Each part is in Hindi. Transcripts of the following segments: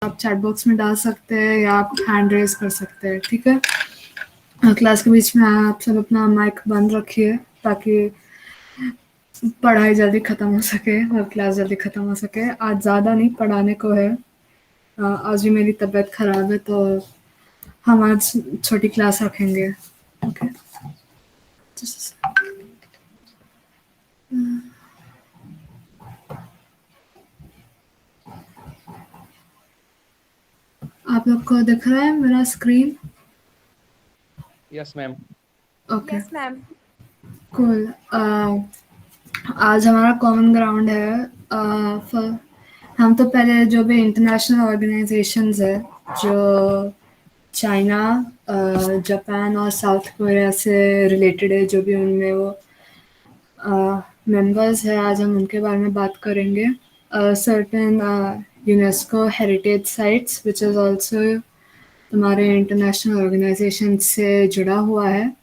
आप चैट बॉक्स में डाल सकते हैं या आप हैंड रेज कर सकते हैं, ठीक है। क्लास के बीच में आप सब अपना माइक बंद रखिए ताकि पढ़ाई जल्दी ख़त्म हो सके और क्लास जल्दी ख़त्म हो सके। आज ज़्यादा नहीं पढ़ाने को है, आज भी मेरी तबीयत ख़राब है तो हम आज छोटी क्लास रखेंगे, ओके। आप लोग को दिख रहा है मेरा screen? Yes ma'am. Okay, yes ma'am. Cool. आज हमारा कॉमन ग्राउंड है। हम तो पहले जो भी इंटरनेशनल ऑर्गेनाइजेशंस है, जो चाइना, जापान और साउथ कोरिया से रिलेटेड है, जो भी उनमें वो मेंबर्स है, आज हम उनके बारे में बात करेंगे। Certain UNESCO heritage sites which is also हमारे इंटरनेशनल ऑर्गेनाइजेशन से जुड़ा हुआ है।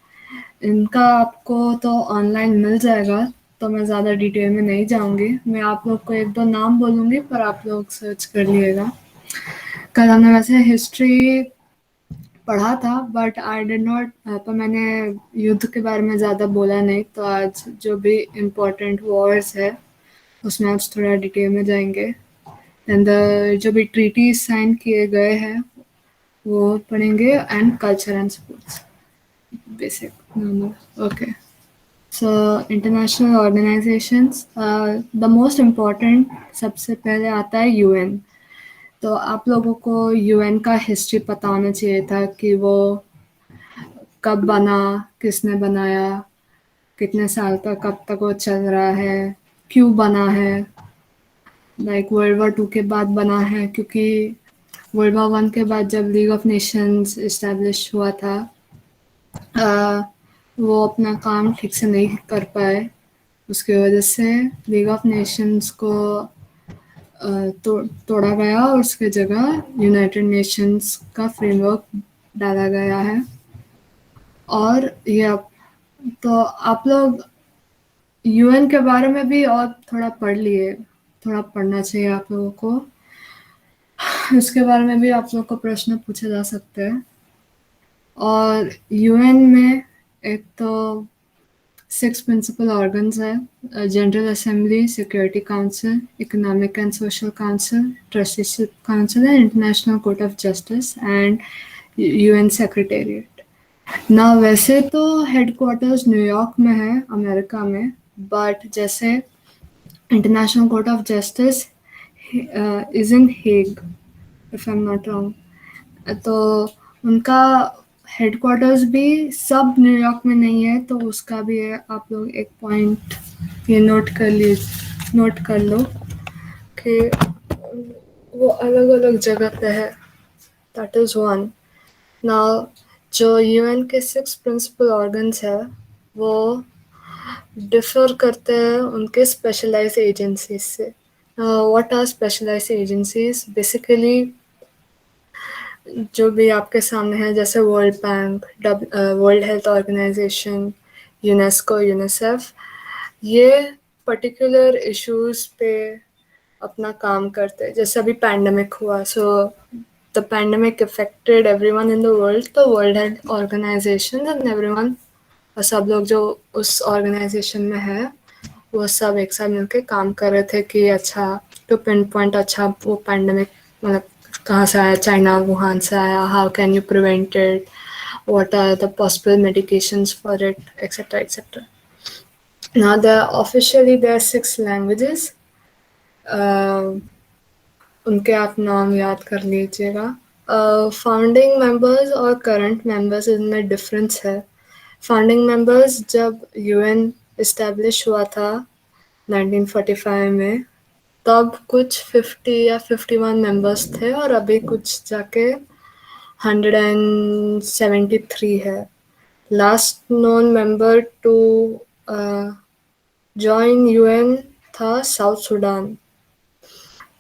इनका आपको तो ऑनलाइन मिल जाएगा, तो मैं ज़्यादा डिटेल में नहीं जाऊँगी। मैं आप लोग को एक दो नाम बोलूँगी पर आप लोग सर्च कर लिएगा। कल हमने वैसे हिस्ट्री पढ़ा था बट आई डिड नॉट, पर मैंने युद्ध के बारे में ज़्यादा बोला नहीं, तो आज जो भी इम्पोर्टेंट वॉर्स है उसमें आज थोड़ा डिटेल में जाएंगे। एंड जो भी ट्रीटीज साइन किए गए हैं वो पढ़ेंगे, and culture and sports basic normal, okay. So international organisations, the most important सबसे पहले आता है यूएन। तो आप लोगों को यूएन का हिस्ट्री पता होना चाहिए था कि वो कब बना, किसने बनाया, कितने साल तक, कब तक वो चल रहा है, क्यों बना है। लाइक वर्ल्ड वॉर 2 के बाद बना है, क्योंकि वर्ल्ड वॉर 1 के बाद जब लीग ऑफ नेशंस इस्टेब्लिश हुआ था, वो अपना काम ठीक से नहीं कर पाए। उसकी वजह से लीग ऑफ नेशंस को तोड़ा गया और उसके जगह यूनाइटेड नेशंस का फ्रेमवर्क डाला गया है। और ये तो आप लोग यूएन के बारे में भी और थोड़ा पढ़ लिए, थोड़ा पढ़ना चाहिए आप लोगों को। इसके बारे में भी आप लोग को प्रश्न पूछे जा सकते हैं। और यूएन में एक तो 6 प्रिंसिपल ऑर्गन्स है: general assembly, security council, economic and social council, trusteeship council and international court of justice and UN secretariat. ना वैसे तो हेडक्वार्टर्स न्यूयॉर्क में है, अमेरिका में, बट जैसे international court of justice is in Hague, if I am not wrong, तो उनका हेडक्वार्टर्स भी सब न्यूयॉर्क में नहीं है, तो उसका भी है। आप लोग एक पॉइंट ये नोट कर लो कि वो अलग अलग जगह पे है। That is one. नाउ जो यूएन के 6 प्रिंसिपल ऑर्गन्स है वो डिफर करते हैं उनके स्पेशलाइज्ड एजेंसीज से। What are specialised agencies? Basically जो भी आपके सामने है, जैसे World Bank, World Health Organisation, UNESCO, UNICEF, ये पर्टिकुलर इश्यूज पे अपना काम करते हैं। जैसे अभी पैंडेमिक हुआ, so the pandemic affected everyone in the world, तो World Health Organisation and everyone, और सब लोग जो उस ऑर्गेनाइजेशन में है वो सब एक साथ मिलकर काम कर रहे थे कि अच्छा टू पिन पॉइंट, अच्छा वो पैंडेमिक मतलब कहाँ से आया, चाइना वुहान से आया, how can you prevent it, what are the possible medications for it, etcetera etcetera. Now there are 6 languages, उनके आप नाम याद कर लीजिएगा। फाउंडिंग मेंबर्स और करंट मेंबर्स, इनमें डिफरेंस है। फाउंडिंग मेंबर्स जब यूएन इस्टेब्लिश हुआ था 1945 में, तब कुछ 50 या 51 मेंबर्स थे और अभी कुछ जाके 173 है। Last known member to join UN था साउथ सुडान,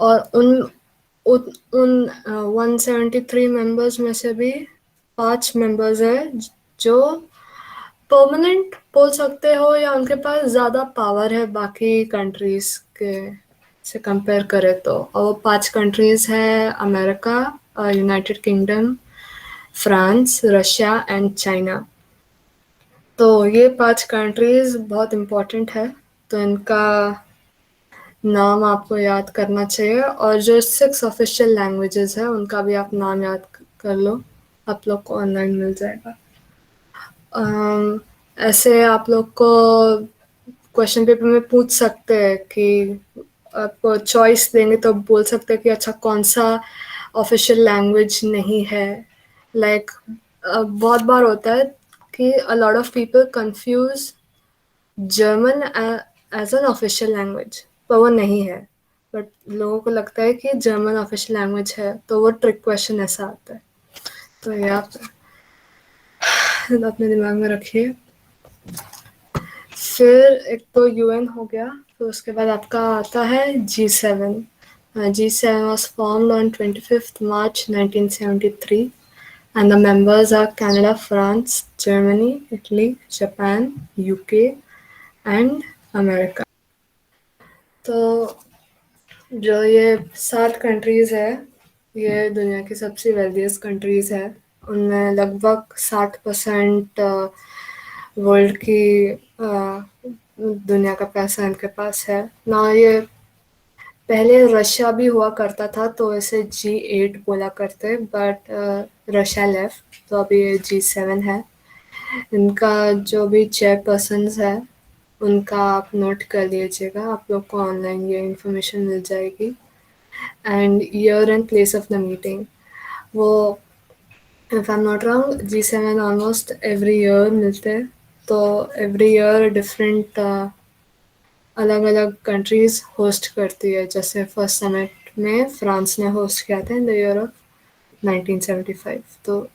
और उन 173 मेंबर्स में से भी 5 मेंबर्स है जो परमानेंट बोल सकते हो, या उनके पास ज़्यादा पावर है बाकी कंट्रीज के से कंपेयर करें तो। और 5 कंट्रीज़ है America, United kingdom, France, Russia and China. तो ये 5 कंट्रीज़ बहुत इम्पोर्टेंट है, तो इनका नाम आपको याद करना चाहिए। और जो 6 ऑफिशियल लैंग्वेजेस है उनका भी आप नाम याद कर लो, आप लोग को ऑनलाइन मिल जाएगा। ऐसे आप लोग को क्वेश्चन पेपर में पूछ सकते हैं कि आपको चॉइस देंगे तो बोल सकते हैं कि अच्छा कौन सा ऑफिशियल लैंग्वेज नहीं है। लाइक बहुत बार होता है कि a lot of people confuse German as an official language, पर वो नहीं है। बट लोगों को लगता है कि जर्मन ऑफिशियल लैंग्वेज है, तो वो ट्रिक क्वेश्चन ऐसा आता है। तो ये आप अपने दिमाग में रखिए। फिर एक तो यूएन हो गया, फिर उसके बाद आपका आता है G7। G7 was formed on 25th March 1973 and the members are Canada, France, Germany, Italy, Japan, UK and America। तो जो ये 7 कंट्रीज़ है, ये दुनिया की सबसे वेल्दियस्ट कंट्रीज़ है। उनमें लगभग 60% वर्ल्ड की दुनिया का पैसा इनके पास है ना। ये पहले रशिया भी हुआ करता था, तो इसे G8 बोला करते, बट रशिया लेफ्ट, तो अभी ये G7 है। इनका जो भी चेयरपर्सन है उनका आप नोट कर लीजिएगा, आप लोग को ऑनलाइन ये इन्फॉर्मेशन मिल जाएगी। And year and place of the meeting, वो if I am not wrong G7 almost every year मिलते हैं। तो एवरी ईयर डिफरेंट अलग अलग कंट्रीज होस्ट करती है। जैसे फर्स्ट समिट में फ्रांस ने होस्ट किया था इन द ईयर ऑफ 1975। तो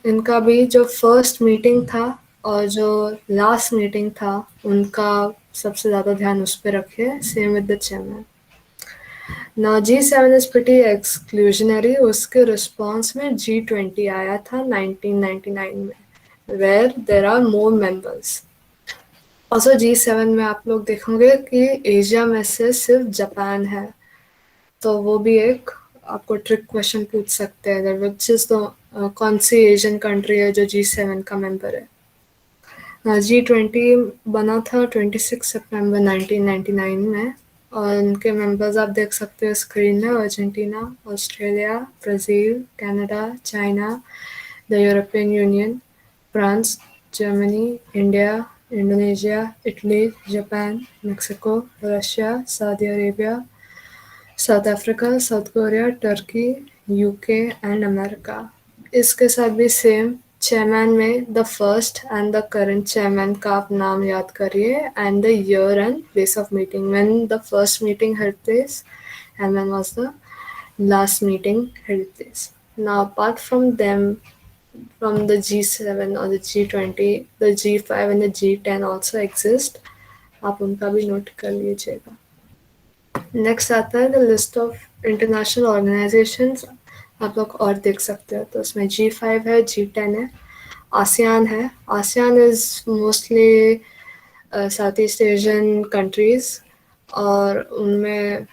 इनका भी जो फर्स्ट मीटिंग था और जो लास्ट मीटिंग था उनका सबसे ज़्यादा ध्यान उस पर रखे, सेम विद द चेयरमैन। ना G7 इज प्रिटी एक्सक्लूजनरी, उसके रिस्पॉन्स में G20 आया था 1999 में, where there are more members. Also G7 में आप लोग देखोगे कि एशिया में से सिर्फ जापान है, तो वो भी एक आपको ट्रिक क्वेश्चन पूछ सकते हैं, विच इज द कौन सी एशियन कंट्री है जो G7 का मेंबर है। G20 बना था 26 सितंबर 1999 में, और उनके मेंबर्स आप देख सकते हो स्क्रीन में, Argentina, Australia, Brazil, Canada, China, the European union, France, Germany, India, Indonesia, Italy, Japan, Mexico, Russia, Saudi Arabia, south Africa, south Korea, Turkey, UK and America. इसके साथ भी सेम चेयरमैन में the first and the current chairman का आप नाम याद करिए, and the year and place of meeting, when the first meeting held place and when was the last meeting held place. Now, apart from them, from the G7 or the G20, the G5 and the G10 also exist. आप उनका भी नोट कर लीजिएगा। नेक्स्ट आता है the list of international organisations, आप लोग और देख सकते हो। तो उसमें G5 है, G10 है, आसियान है। ASEAN is mostly south east Asian countries, और उनमें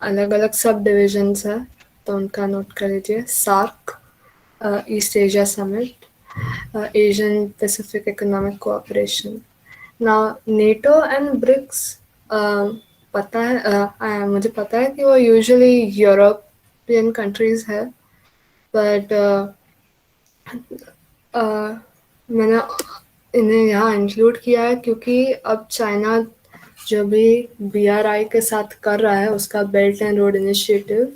अलग अलग सब डिविजन्स है, तो उनका नोट कर लीजिए। SAARC, East Asia Summit, Asian Pacific Economic Cooperation. Now NATO and BRICS, पता है, मुझे पता है कि वो यूजुअली यूरोपियन कंट्रीज है, बट मैंने इन्हें यहाँ इंक्लूड किया है क्योंकि अब चाइना जो भी BRI के साथ कर रहा है, उसका बेल्ट एंड रोड इनिशिएटिव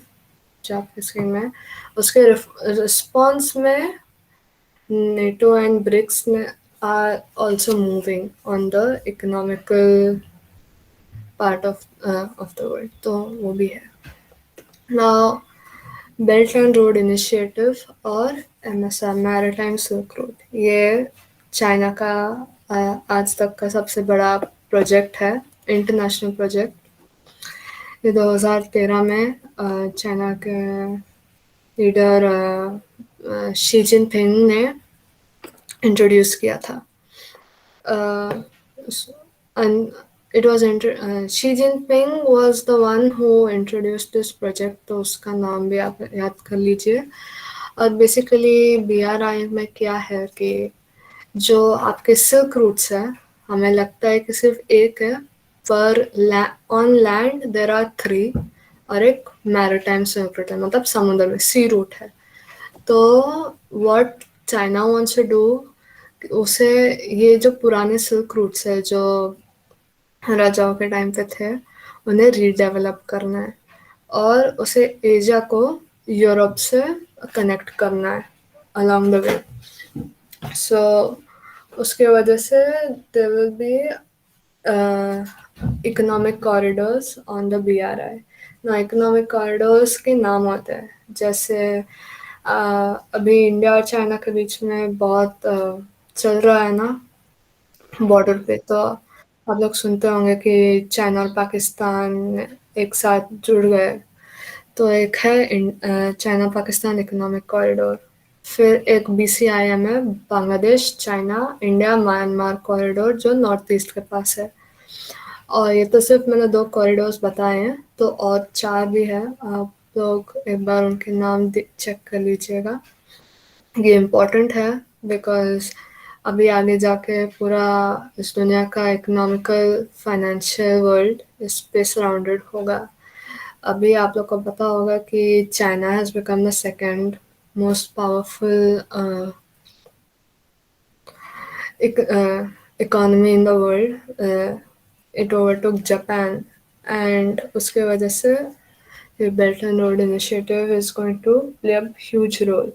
जो आपके स्क्रीन में, उसके रिस्पॉन्स में NATO and BRICS are also moving on the economical part of the world, तो वो भी है। Now, Belt and Road Initiative और MSR Maritime Silk Road, ये चाइना का आज तक का सबसे बड़ा प्रोजेक्ट है, इंटरनेशनल प्रोजेक्ट। ये 2013 में चाइना के लीडर शी जिनपिंग ने इंट्रोड्यूस किया था। it was Xi Jinping was the one who introduced this project, तो उसका नाम भी आप याद कर लीजिए. और बेसिकली BRI में क्या है कि जो आपके सिल्क रूट्स है, हमें लगता है कि सिर्फ एक है, पर ऑन लैंड देर आर 3 और एक मैरिटाइम सिल्क रूट है, मतलब समुद्र में सी रूट है. तो what China wants to do, उसे ये जो पुराने सिल्क रूट्स है जो राजाओं के टाइम पे थे, उन्हें रीडेवलप करना है और उसे एशिया को यूरोप से कनेक्ट करना है अलोंग द वे. सो उसके वजह से there will be economic corridors on the BRI. ना इकोनॉमिक कॉरिडोर्स के नाम होते हैं, जैसे अभी इंडिया और चाइना के बीच में बहुत चल रहा है ना बॉर्डर पे. तो आप लोग सुनते होंगे कि चाइना और पाकिस्तान एक साथ जुड़ गए. तो एक है चाइना पाकिस्तान इकोनॉमिक कॉरिडोर. फिर एक BCIM है, Bangladesh China India Myanmar corridor, जो नॉर्थ ईस्ट के पास है. और ये तो सिर्फ मैंने 2 कॉरिडोर्स बताए हैं, तो और 4 भी है. आप लोग एक बार उनके नाम चेक कर लीजिएगा. ये इम्पोर्टेंट है बिकॉज अभी आगे जाके पूरा इस दुनिया का इकोनॉमिकल फाइनेंशियल वर्ल्ड इस पे सराउंडेड होगा. अभी आप लोग को पता होगा कि China has become the second most powerful economy in the world. It overtook Japan, and उसके वजह से ये Belt and Road Initiative is going to play a huge role.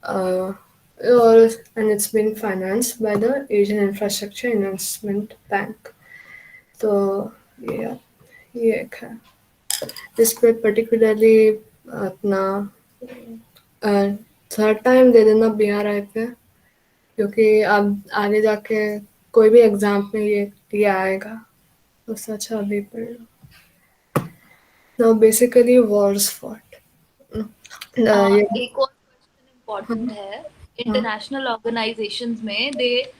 Uh, and it's been financed by the Asian Infrastructure Investment Bank. तो ये एक है. इस पे पर्टिकुलरली अपना थर्ड टाइम दे देना BRI पे, क्योंकि अब आगे जाके कोई भी एग्जाम में ये आएगा, तो उससे अच्छा अभी पढ़ लो. Now basically wars fought. ये एक और क्वेश्चन इम्पोर्टेंट हाँ, है. इंटरनेशनल ऑर्गेनाइजेशंस में दे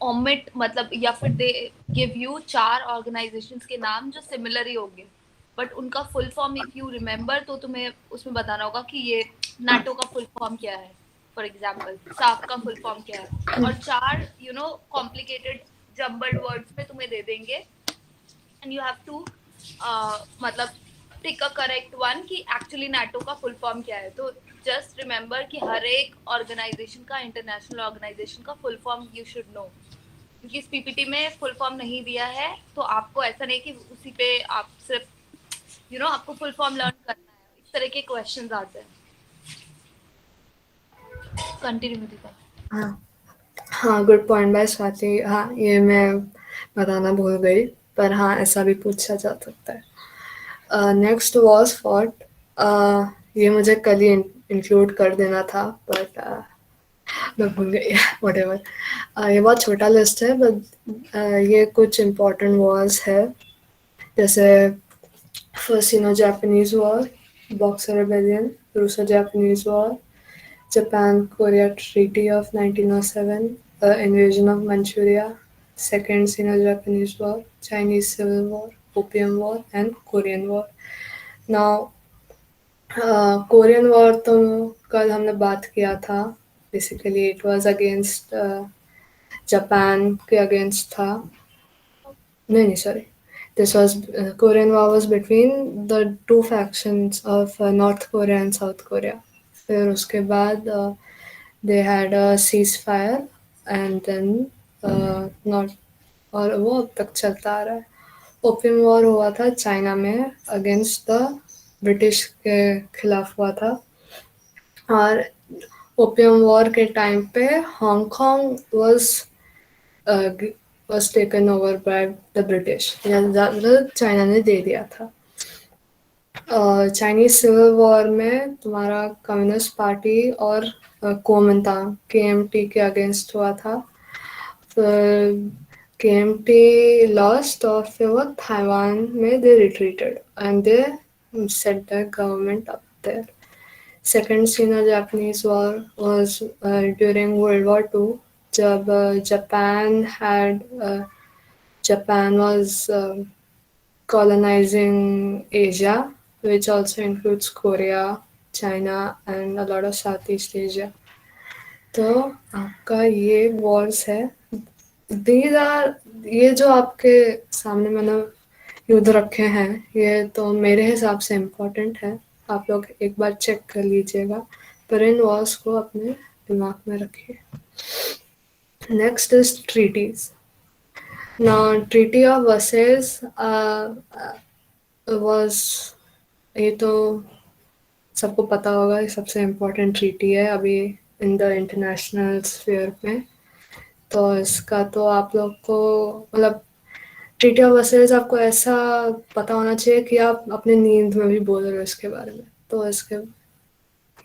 ओमिट मतलब या फिर दे गिव यू 4 ऑर्गेनाइजेशंस के नाम जो सिमिलर ही होंगे, बट उनका full form if you remember तो तुम्हें उसमें बताना होगा कि ये नाटो का फुल फॉर्म क्या है. फॉर एग्जांपल साफ का फुल फॉर्म क्या है, और 4 कॉम्प्लिकेटेड जम्बल्ड वर्ड्स में तुम्हें दे देंगे एंड यू हैव टू मतलब टिक अ करेक्ट वन कि एक्चुअली नाटो का फुल फॉर्म क्या है. तो जस्ट रिमेम्बर कि हर एक ऑर्गेनाइजेशन का, इंटरनेशनल ऑर्गेनाइजेशन का full form you should know, क्योंकि इस पीपीटी में फुल फॉर्म नहीं दिया है. तो आपको ऐसा नहीं कि उसी पे आप सिर्फ आपको फुल फॉर्म लर्न करना है. इस तरह के क्वेश्चंस आते हैं. कंटिन्यू दीपा. हाँ, गुड पॉइंट बाय स्वाति. हाँ, ये मैं बताना भूल गई, पर हाँ ऐसा भी पूछा जा सकता है. Next was fought. ये मुझे कल ही इंक्लूड कर देना था, बट मैं भूल गई. व्हाटएवर. ये बहुत छोटा लिस्ट है, बट ये कुछ इम्पोर्टेंट वॉर्स है, जैसे first Sino Japanese war, Boxer Rebellion, Russo Japanese war, Japan Korea Treaty of 1907, invasion of Manchuria, Second Sino-Japanese War, Chinese Civil War, Opium War, and Korean War. Now, Korean War तो कल हमने बात किया था. Basically, it was against Japan के against था. नहीं, sorry. This was Korean War was between the 2 factions of North Korea and South Korea. फिर उसके बाद they had a ceasefire and then not, और वो अब तक चलता आ रहा है. ओपियम वॉर हुआ था चाइना में, अगेंस्ट द ब्रिटिश के खिलाफ हुआ था. और ओपियम वॉर के टाइम पे Hong Kong was taken over by the British, या चाइना ने दे दिया था. चाइनीज सिविल वॉर में तुम्हारा कम्युनिस्ट पार्टी और कोमिंतांग KMT के अगेंस्ट हुआ था. फिर KMT लॉस्ट और फिर वो ताइवान में they retreated and they set the government up there. Second Sino Japanese war was during World War II, जब Japan had Japan was colonizing Asia, which also includes Korea, China, and a lot of Southeast Asia. तो आपका ये वॉर्स है, दीज आर, ये जो आपके सामने मैंने युद्ध रखे हैं, ये तो मेरे हिसाब से इम्पोर्टेंट है, आप लोग एक बार चेक कर लीजिएगा, पर इन वॉर्स को अपने दिमाग में रखिए. Next is treaties. Now treaty of Versailles was, ये तो सबको पता होगा, ये सबसे इम्पोर्टेंट ट्रीटी है अभी इन द इंटरनेशनल स्फीयर में. तो इसका तो आप लोग को मतलब ट्रीटी ऑफ वर्सेस आपको ऐसा पता होना चाहिए कि आप अपने नींद में भी बोल रहे हो इसके बारे में. तो इसके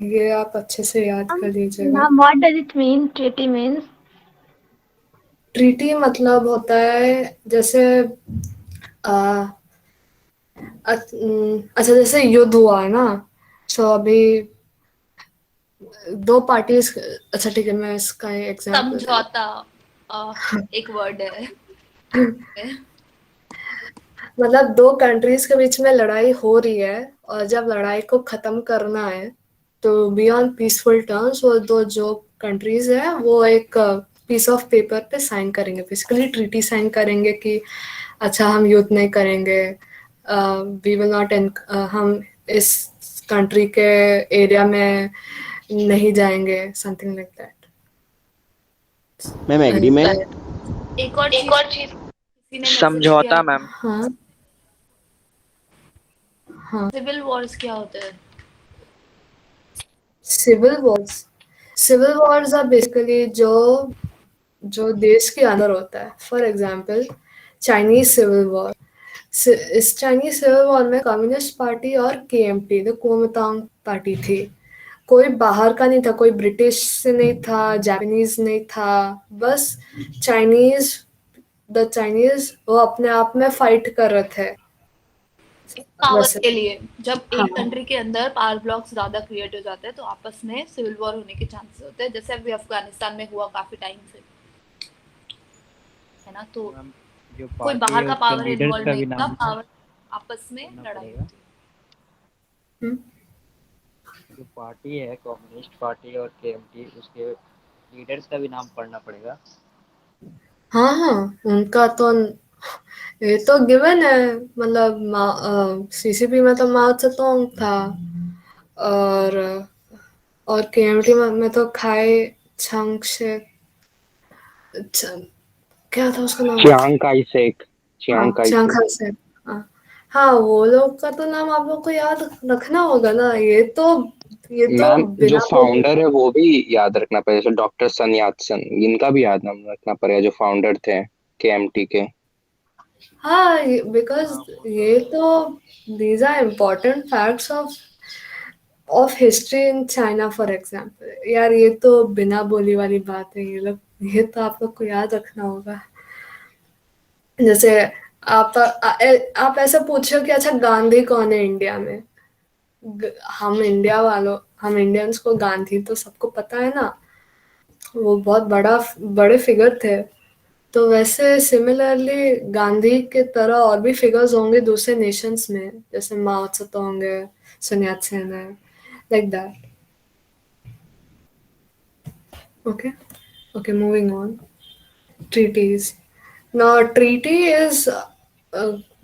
ये आप अच्छे से याद कर लीजिएगा. Ma'am, what does it mean? Treaty means? Treaty मतलब होता है जैसे अच्छा जैसे युद्ध हुआ है ना, सो अभी दो पार्टीज, अच्छा ठीक है मैं इसका एग्जांपल, समझौता एक वर्ड है. मतलब दो कंट्रीज के बीच में लड़ाई हो रही है और जब लड़ाई को खत्म करना है तो बियॉन्ड पीसफुल टर्म्स वो दो जो कंट्रीज है वो एक पीस ऑफ पेपर पे साइन करेंगे, बेसिकली ट्रीटी साइन करेंगे कि अच्छा हम युद्ध नहीं करेंगे, वी विल नॉट, हम इस कंट्री के एरिया में नहीं जाएंगे, something like that. Ma'am agree में. एक और चीज किसी ने समझौता मैम. हाँ हाँ. सिविल वॉर्स क्या होते हैं? सिविल वॉर्स आर बेसिकली जो देश के अंदर होता है. For example Chinese civil war. इस चाइनीज सिविल वॉर में कम्युनिस्ट पार्टी और KMT द कुओमिंतांग पार्टी थी. कोई बाहर का नहीं था, कोई ब्रिटिश से नहीं था, जापानीज नहीं था, बस चाइनीज वो अपने आप में फाइट कर रहे थे पावर के लिए. जब हाँ. एक कंट्री के अंदर पावर ब्लॉक्स ज्यादा क्रिएट हो जाते हैं तो आपस में सिविल वॉर होने के चांसेस होते हैं, जैसे अभी अफगानिस्तान में हुआ काफी टाइम से, है ना. तो जो कोई पार्टी बाहर है का उसके पावर लीडर्स इन्वॉल्व का नहीं भी था, नाम पावर आपस में करना लड़ाई पड़ेगा. होती है. जो पार्टी है कम्युनिस्ट पार्टी और KMT, उसके लीडर्स का भी नाम पढ़ना पड़ेगा. हाँ हाँ, उनका तो ये तो गिवन है, मतलब CCP में तो माओ त्से-तुंग था और KMT में तो खाई छंग शेक, क्या था उसका नाम? Chiang Kai Shek. चियांग हाँ, काई चियांग शेक. Kai Shek. हाँ हाँ, वो लोग का तो नाम आप लोग को याद रखना होगा ना. ये तो मैम जो बिना फाउंडर है वो भी याद रखना पड़ेगा, जैसे डॉक्टर सन यात सन, इनका भी याद नाम रखना पड़ेगा जो फाउंडर थे KMT के. हाँ, बिकॉज ये तो these are important facts of history in China for example. यार ये तो बिना बोली वाली बात है, ये तो आप लोग को याद रखना होगा. जैसे आप ऐसा पूछो कि अच्छा गांधी कौन है इंडिया में, हम इंडियंस को गांधी तो सबको पता है ना, वो बहुत बड़े फिगर थे. तो वैसे सिमिलरली गांधी के तरह और भी फिगर्स होंगे दूसरे नेशंस में, जैसे माओ त्से होंगे, sun yat-sen है, like that. Okay, moving on. Treaties. Now treaty is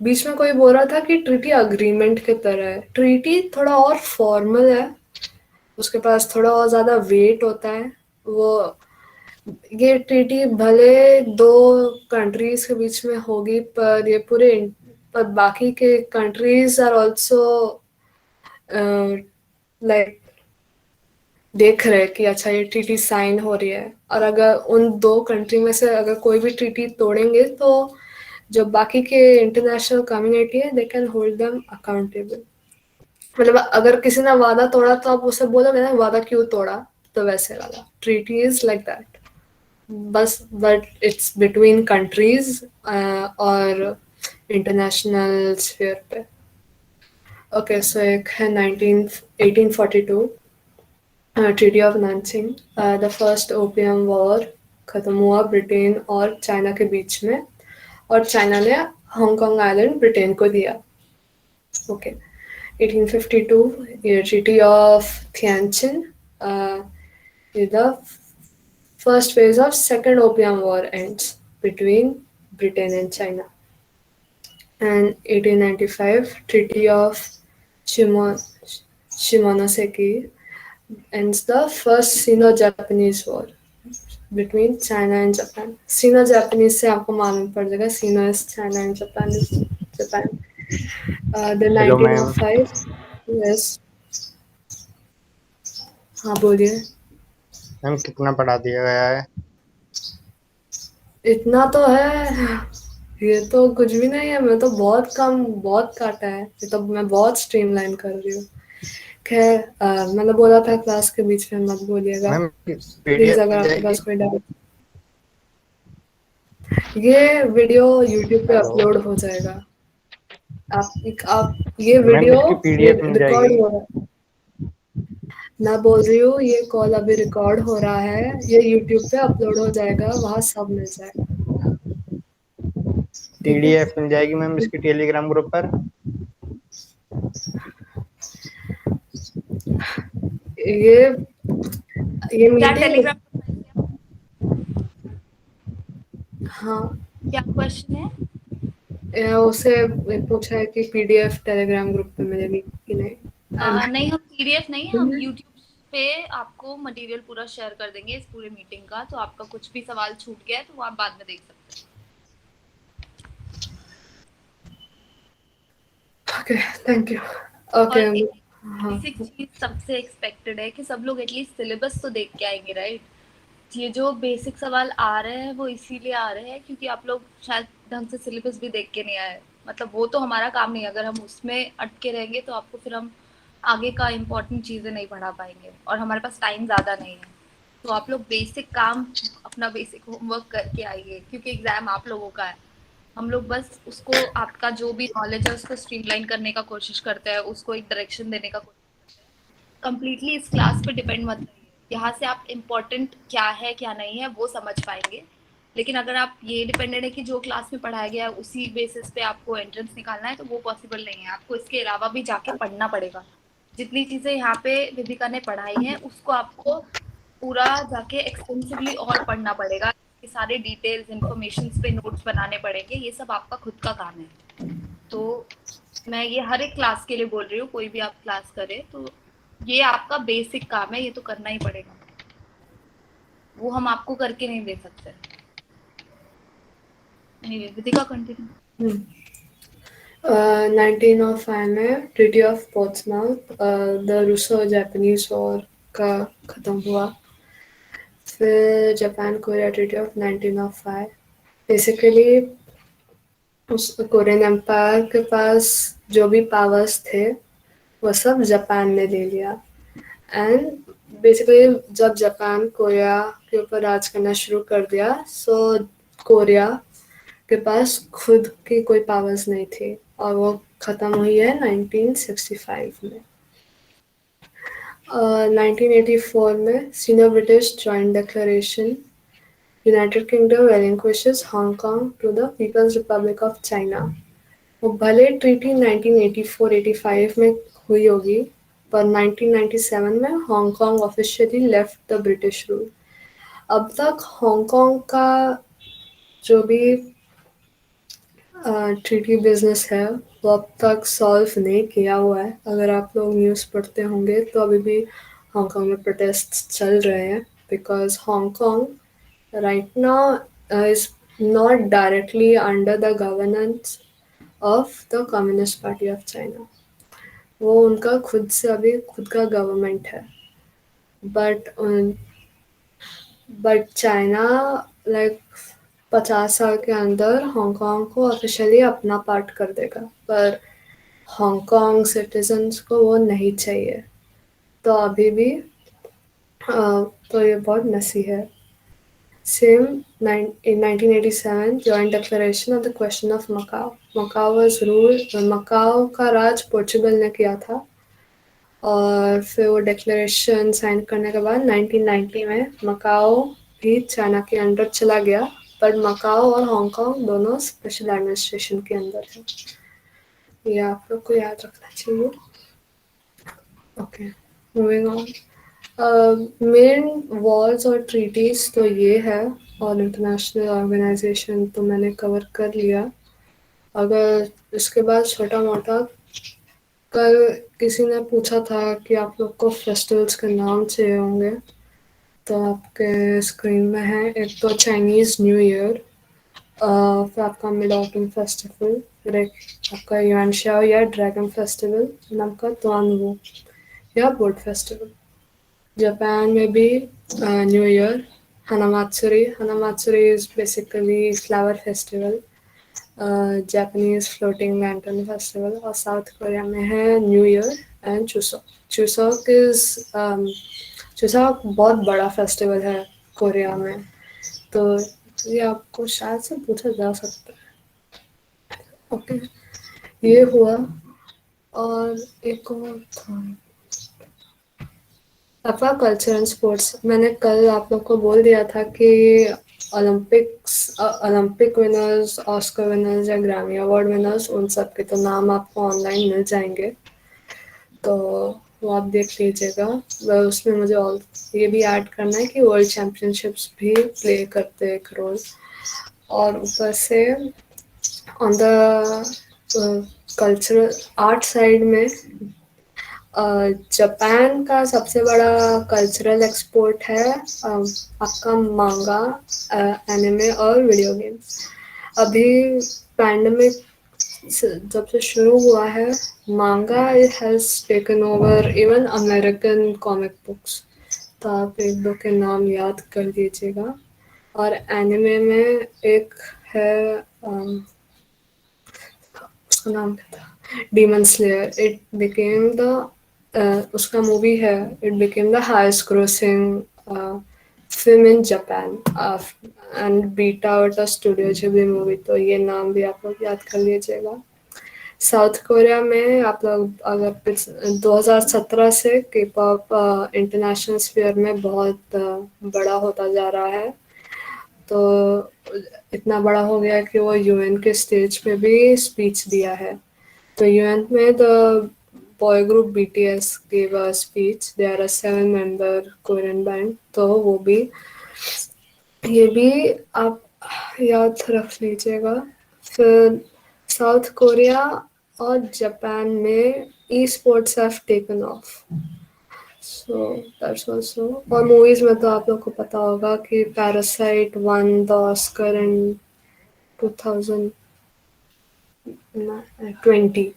बीच में कोई बोल रहा था कि ट्रीटी अग्रीमेंट की तरह है. ट्रीटी थोड़ा और फॉर्मल है, उसके पास थोड़ा और ज्यादा वेट होता है. वो ये ट्रीटी भले दो कंट्रीज के बीच में होगी पर बाकी के कंट्रीज आर आल्सो लाइक देख रहे कि अच्छा ये ट्रीटी साइन हो रही है, और अगर उन दो कंट्री में से अगर कोई भी ट्रीटी तोड़ेंगे तो जो बाकी के इंटरनेशनल कम्युनिटी है they can hold them accountable. मतलब अगर किसी ने वादा तोड़ा तो आप उसे बोलोगे ना वादा क्यों तोड़ा, तो वैसे वाला treaty is like that. But it's between countries और इंटरनेशनल स्फीयर पे. ओके, सो एक है 1842 treaty of Nanking. The first opium war खत्म हुआ ब्रिटेन और चाइना के बीच में, और चाइना ने हांगकांग आइलैंड ब्रिटेन को दिया। ओके 1852 ये treaty of Tientsin the first phase of second opium war ends between Britain and China. And 1895 treaty of Shimonoseki ends the first Sino-Japanese war between China and Japan. Sino-Japanese से आपको मालूम पड़ जाएगा, Sino is China and Japan is Japan. The hello ma'am 1905 yes हाँ बोलिए। मैम कितना पढ़ा दिया गया है? इतना तो है, ये तो कुछ भी नहीं है, मैं तो बहुत काटा है, ये तो मैं बहुत स्ट्रीमलाइन कर रही हूँ। खैर मैंने बोला था क्लास के बीच में मत बोलिएगा मैम प्लीज, पीडीएफ अगर मिल आपके जाएगी? पास कोई डाउट। ये वीडियो यूट्यूब पे हेलो अपलोड हो जाएगा। आप ये मैम वीडियो इसकी पीडीएफ मिल रिकॉर्ड जाएगी? हो रहा है, मैं बोल रही हूँ ये कॉल अभी रिकॉर्ड हो रहा है, ये यूट्यूब पे अपलोड हो जाएगा, वहाँ सब मिल जाएगा। ठीक है पीडीएफ मिल जाएगी मैम इसकी टेलीग्राम ग्रुप पर? ये क्या मीटिंग टेलीग्राम हाँ क्या क्वेश्चन है? उसे पूछा है कि पीडीएफ टेलीग्राम ग्रुप पे मिलेगी कि नहीं। नहीं हम पीडीएफ नहीं, हम यूट्यूब पे आपको मटेरियल पूरा शेयर कर देंगे इस पूरे मीटिंग का, तो आपका कुछ भी सवाल छूट गया है तो वो आप बाद में देख सकते हैं। Okay thank you. ओके और एक हाँ बेसिक चीज सबसे एक्सपेक्टेड है कि सब लोग एटलीस्ट सिलेबस तो देख के आएंगे, राइट? ये जो बेसिक सवाल आ रहे हैं वो इसीलिए आ रहे हैं क्योंकि आप लोग शायद ढंग से सिलेबस भी देख के नहीं आए। मतलब वो तो हमारा काम नहीं है, अगर हम उसमें अटके रहेंगे तो आपको फिर हम आगे का इम्पोर्टेंट चीज़ें नहीं पढ़ा पाएंगे और हमारे पास टाइम ज़्यादा नहीं है। तो आप लोग बेसिक काम अपना बेसिक होमवर्क करके आइए क्योंकि एग्ज़ाम आप लोगों का है। हम लोग बस उसको आपका जो भी नॉलेज है उसको स्ट्रीमलाइन करने का कोशिश करते हैं, उसको एक डायरेक्शन देने का कंप्लीटली इस क्लास पे डिपेंड मत रहिए। यहाँ से आप इम्पोर्टेंट क्या है क्या नहीं है वो समझ पाएंगे, लेकिन अगर आप ये डिपेंडेंट है कि जो क्लास में पढ़ाया गया है उसी बेसिस पे आपको एंट्रेंस निकालना है तो वो पॉसिबल नहीं है। आपको इसके अलावा भी जाके पढ़ना पड़ेगा। जितनी चीज़ें यहाँ पे विदिका ने पढ़ाई हैं उसको आपको पूरा जाके एक्सटेंसिवली और पढ़ना पड़ेगा। ये सारे डिटेल्स इन्फॉर्मेशन पे नोट्स बनाने पड़ेंगे, ये सब आपका खुद का काम है। तो मैं ये हर एक क्लास के लिए बोल रही हूँ, कोई भी आप क्लास करे तो ये आपका बेसिक काम है, ये तो करना ही पड़ेगा, वो हम आपको करके नहीं दे सकते। anyway, विदिका continue. 1905 में treaty of Portsmouth the Russo Japanese war का ख़त्म हुआ। फिर Japan Korea treaty of 1905 basically उस कोरियन एम्पायर के पास जो भी पावर्स थे वो सब जापान ने ले लिया। एंड बेसिकली जब जापान कोरिया के ऊपर राज करना शुरू कर दिया सो कोरिया के पास खुद की कोई पावर्स नहीं थी और वो ख़त्म हुई है 1965 में। 1984 में Sino British joint declaration United Kingdom relinquishes Hong Kong to the People's Republic of China. वो भले ट्रीटी 1984-85 में हुई होगी पर 1997 में Hong Kong officially left the British rule. अब तक हांगकांग का जो भी ट्रीटी बिजनेस है वो अब तक सॉल्व नहीं किया हुआ है। अगर आप लोग न्यूज़ पढ़ते होंगे तो अभी भी हांगकांग में प्रोटेस्ट चल रहे हैं because Hong Kong right now is not directly under the governance of the communist party of China. वो उनका खुद से अभी खुद का गवर्नमेंट है बट चाइना लाइक 50 साल के अंदर हांगकांग को ऑफिशियली अपना पार्ट कर देगा पर हांगकांग सिटीजन्स को वो नहीं चाहिए। तो अभी भी तो ये बहुत मसी है। Same in 1987 joint declaration of the question of Macau. Macau was ruled, Macau का राज पोर्चुगल ने किया था और फिर वो डिक्लेरेशन साइन करने के बाद 1990 में मकाओ भी चाइना के अंडर चला गया पर मकाओ और हांगकांग दोनों स्पेशल एडमिनिस्ट्रेशन के अंदर है। ये आप लोग को याद रखना चाहिए। Okay, moving on. Main walls और ट्रीटीज तो ये है, और इंटरनेशनल ऑर्गेनाइजेशन तो मैंने कवर कर लिया। अगर इसके बाद छोटा मोटा, कल किसी ने पूछा था कि आप लोग को फेस्टिवल्स के नाम चाहिए होंगे, तो आपके स्क्रीन में है। एक तो चाइनीज न्यू ईयर, फिर आपका मिड ऑटम फेस्टिवल, फिर एक आपका युआनशाओ या ड्रैगन फेस्टिवल, नाम का तुआनवू या बोट फेस्टिवल। जापान में भी new year, Hanamatsuri. Hanamatsuri is basically flower festival, Japanese floating lantern festival. और साउथ कोरिया में है new year and Chuseok. Chuseok Chuseok बहुत बड़ा फेस्टिवल है कोरिया में, तो ये आपको शायद से पूछा जा सकता है। ओके, ये हुआ। और एक और था आपका कल्चर एंड स्पोर्ट्स। मैंने कल आप लोग को बोल दिया था कि ओलंपिक विनर्स, ऑस्कर विनर्स या ग्रैमी अवार्ड विनर्स, उन सब के तो नाम आपको ऑनलाइन मिल जाएंगे, तो वो आप देख लीजिएगा। वह उसमें मुझे और ये भी ऐड करना है कि वर्ल्ड चैम्पियनशिप्स भी प्ले करते एक रोल। और ऊपर से on the cultural art side में जापान का सबसे बड़ा कल्चरल एक्सपोर्ट है आपका मांगा, एनिमे और वीडियो गेम्स। अभी पैंडेमिक जब से शुरू हुआ है, मांगा has taken over even American comic books, तो आप एक दो के नाम याद कर लीजिएगा। और एनिमे में एक है उसका नाम क्या था, Demon Slayer. It became the उसका मूवी है, it became the highest grossing film in Japan and beat out a Studio Ghibli movie. तो ये नाम भी आप लोग याद कर लीजिएगा। साउथ कोरिया में आप लोग अगर 2017 से के पॉप इंटरनेशनल स्फीयर में बहुत बड़ा होता जा रहा है, तो इतना बड़ा हो गया कि वो यूएन के स्टेज पे भी स्पीच दिया है। तो यूएन में the boy group BTS gave a speech. They are a 7-member Korean band, तो वो भी, ये भी आप याद रख लीजिएगा। फिर साउथ कोरिया और जापान में e sports have taken of, so that's also. और मूवीज में तो आप लोग को पता होगा कि पैरासाइट वन द ऑस्कर इन 2020,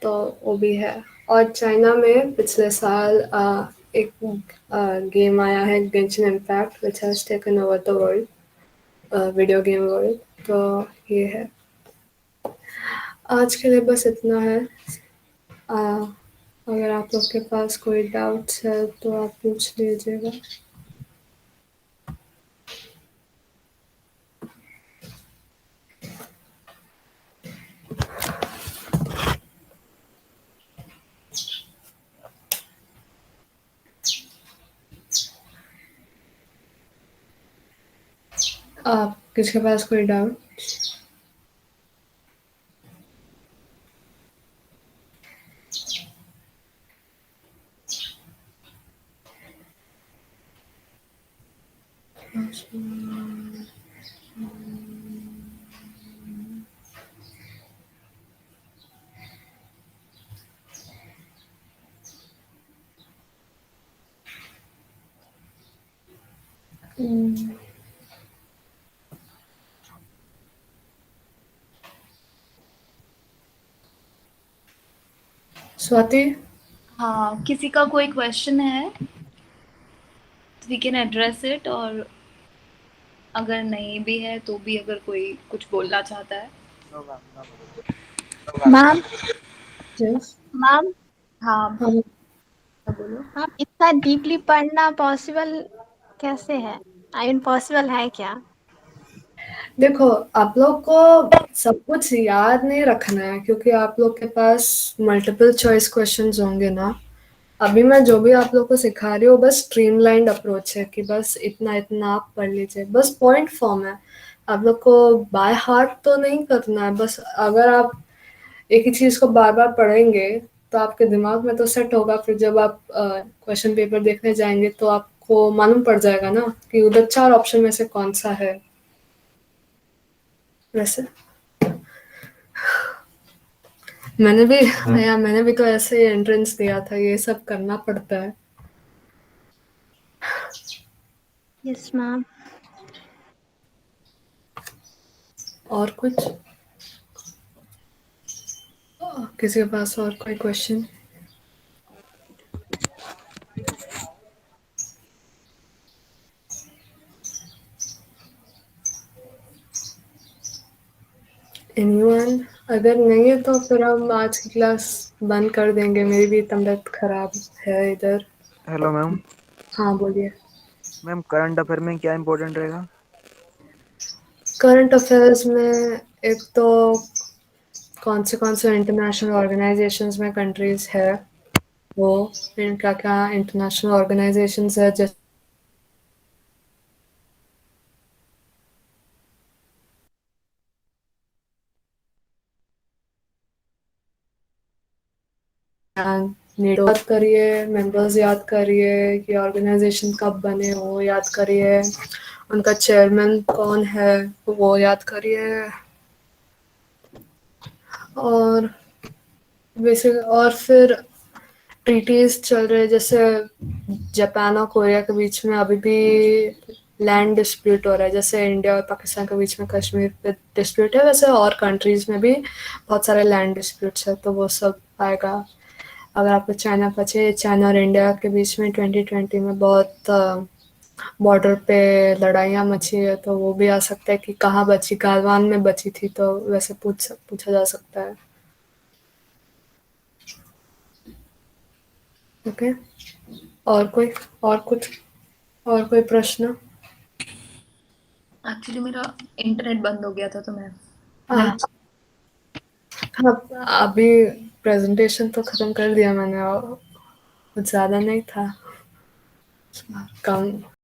तो वो भी है। और चाइना में पिछले साल एक गेम आया है, Genshin impact, which has taken over the world, video game world. तो ये है। आज के लिए बस इतना है। अगर आप लोग के पास कोई डाउट्स है तो आप पूछ लीजिएगा। आप किसके पास कोई डाउट? स्वाति? हाँ, किसी का कोई क्वेश्चन है वी कैन एड्रेस इट, और अगर नहीं भी है तो भी अगर कोई कुछ बोलना चाहता है। Ma'am yes. मैम हाँ, हाँ, बोलो। मैम इतना डीपली पढ़ना पॉसिबल कैसे है? आई मीन पॉसिबल है क्या? देखो, आप लोग को सब कुछ याद नहीं रखना है, क्योंकि आप लोग के पास मल्टीपल चॉइस क्वेश्चंस होंगे ना, अभी मैं जो भी आप लोग को सिखा रही हूँ बस स्ट्रीमलाइंड अप्रोच है कि बस इतना इतना आप पढ़ लीजिए, बस पॉइंट फॉर्म है। आप लोग को बाय हार्ट तो नहीं करना है, बस अगर आप एक ही चीज को बार बार पढ़ेंगे तो आपके दिमाग में तो सेट होगा, फिर जब आप क्वेश्चन पेपर देखने जाएंगे तो आपको मालूम पड़ जाएगा ना कि उधर 4 ऑप्शन में से कौन सा है। वैसे मैंने भी तो ऐसे ही एंट्रेंस दिया था, ये सब करना पड़ता है। Yes ma'am. और कुछ किसी के पास और कोई क्वेश्चन? एनीवन? अगर नहीं है तो फिर हम आज की क्लास बंद कर देंगे, मेरी भी तबीयत खराब है इधर। Hello ma'am. हाँ बोलिए। मैम करंट अफेयर में क्या इम्पोर्टेंट रहेगा? करंट अफेयर्स में एक तो कौन से इंटरनेशनल ऑर्गेनाइजेशंस में कंट्रीज है वो, फिर क्या क्या इंटरनेशनल ऑर्गेनाइजेशंस है जैसे नेटो याद करिए, मेंबर्स याद करिए कि ऑर्गेनाइजेशन कब बने वो याद करिए, उनका चेयरमैन कौन है वो याद करिए, और बेसिक और फिर ट्रीटीज चल रहे जैसे जापान और कोरिया के बीच में अभी भी लैंड डिस्प्यूट हो रहा है, जैसे इंडिया और पाकिस्तान के बीच में कश्मीर पे डिस्प्यूट है, वैसे और कंट्रीज में भी बहुत सारे लैंड डिस्प्यूट्स है, तो वो सब आएगा। अगर आपको चाइना पचे, चाइना और इंडिया के बीच में 2020 में बहुत बॉर्डर पे लड़ाइयाँ मची है, तो वो भी आ सकता है कि कहाँ बची, गालवान में बची थी, तो वैसे पूछा जा सकता है। ओके और कोई और कुछ और कोई प्रश्न? एक्चुअली मेरा इंटरनेट बंद हो गया था तो मैं हाँ अभी प्रेजेंटेशन तो खत्म कर दिया मैंने, और कुछ ज़्यादा नहीं था, कम